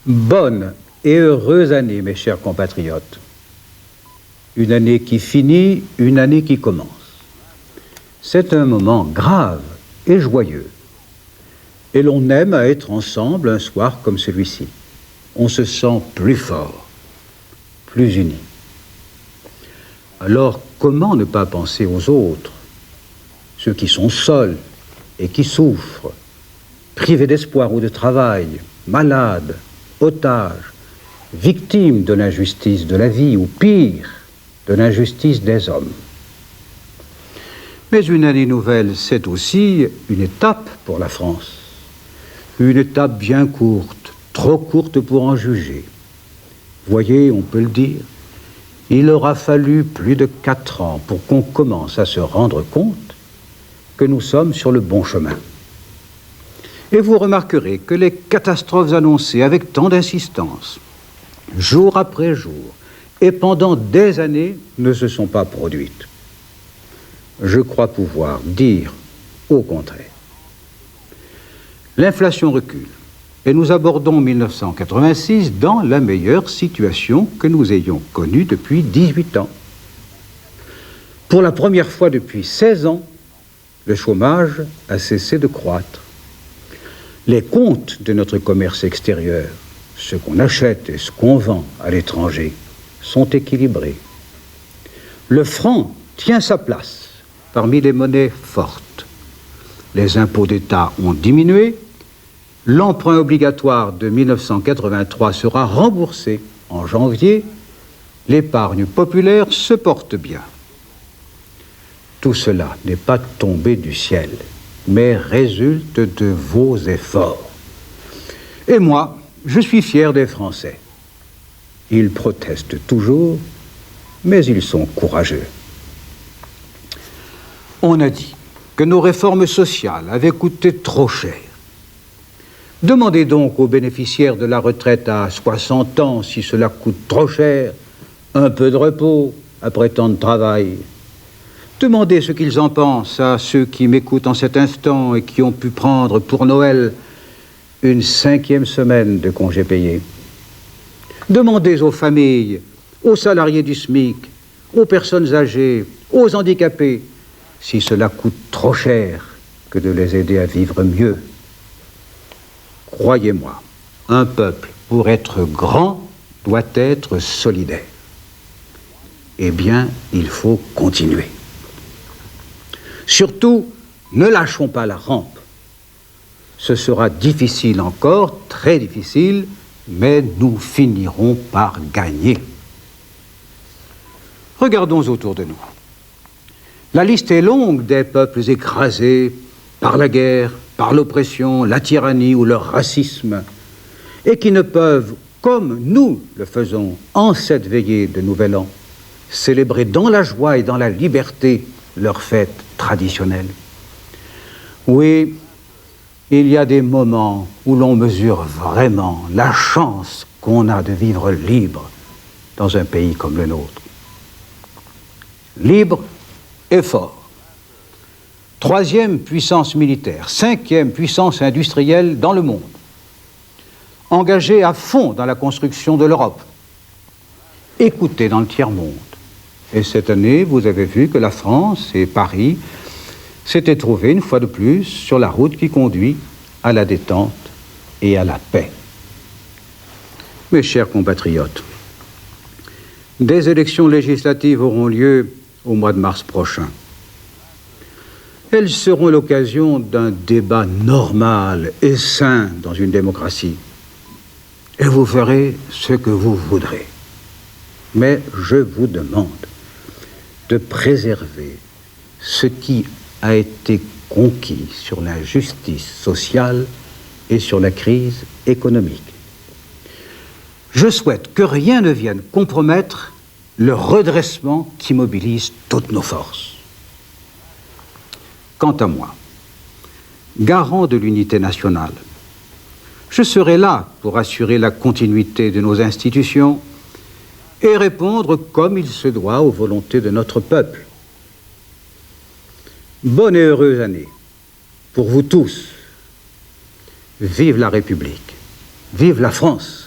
Bonne et heureuse année, mes chers compatriotes. Une année qui finit, une année qui commence. C'est un moment grave et joyeux. Et l'on aime à être ensemble un soir comme celui-ci. On se sent plus fort, plus unis. Alors, comment ne pas penser aux autres, ceux qui sont seuls et qui souffrent, privés d'espoir ou de travail, malades, otages, victimes de l'injustice de la vie ou pire, de l'injustice des hommes. Mais une année nouvelle, c'est aussi une étape pour la France. Une étape bien courte, trop courte pour en juger. Voyez, on peut le dire, il aura fallu plus de 4 ans pour qu'on commence à se rendre compte que nous sommes sur le bon chemin. Et vous remarquerez que les catastrophes annoncées avec tant d'insistance, jour après jour, et pendant des années, ne se sont pas produites. Je crois pouvoir dire au contraire. L'inflation recule et nous abordons 1986 dans la meilleure situation que nous ayons connue depuis 18 ans. Pour la première fois depuis 16 ans, le chômage a cessé de croître. Les comptes de notre commerce extérieur, ce qu'on achète et ce qu'on vend à l'étranger, sont équilibrés. Le franc tient sa place parmi les monnaies fortes. Les impôts d'État ont diminué. L'emprunt obligatoire de 1983 sera remboursé en janvier. L'épargne populaire se porte bien. Tout cela n'est pas tombé du ciel, mais résulte de vos efforts. Et moi, je suis fier des Français. Ils protestent toujours, mais ils sont courageux. On a dit que nos réformes sociales avaient coûté trop cher. Demandez donc aux bénéficiaires de la retraite à 60 ans si cela coûte trop cher, un peu de repos après tant de travail. Demandez ce qu'ils en pensent à ceux qui m'écoutent en cet instant et qui ont pu prendre pour Noël une 5e semaine de congés payés. Demandez aux familles, aux salariés du SMIC, aux personnes âgées, aux handicapés, si cela coûte trop cher que de les aider à vivre mieux. Croyez-moi, un peuple, pour être grand, doit être solidaire. Eh bien, il faut continuer. Surtout, ne lâchons pas la rampe. Ce sera difficile encore, très difficile, mais nous finirons par gagner. Regardons autour de nous. La liste est longue des peuples écrasés par la guerre, par l'oppression, la tyrannie ou le racisme, et qui ne peuvent, comme nous le faisons en cette veillée de Nouvel An, célébrer dans la joie et dans la liberté leur fête traditionnelle. Oui, il y a des moments où l'on mesure vraiment la chance qu'on a de vivre libre dans un pays comme le nôtre. Libre et fort. 3e puissance militaire, 5e puissance industrielle dans le monde. Engagé à fond dans la construction de l'Europe. Écoutez dans le tiers-monde. Et cette année, vous avez vu que la France et Paris s'étaient trouvés une fois de plus sur la route qui conduit à la détente et à la paix. Mes chers compatriotes, des élections législatives auront lieu au mois de mars prochain. Elles seront l'occasion d'un débat normal et sain dans une démocratie. Et vous ferez ce que vous voudrez. Mais je vous demande de préserver ce qui a été conquis sur la justice sociale et sur la crise économique. Je souhaite que rien ne vienne compromettre le redressement qui mobilise toutes nos forces. Quant à moi, garant de l'unité nationale, je serai là pour assurer la continuité de nos institutions et répondre comme il se doit aux volontés de notre peuple. Bonne et heureuse année pour vous tous. Vive la République, vive la France.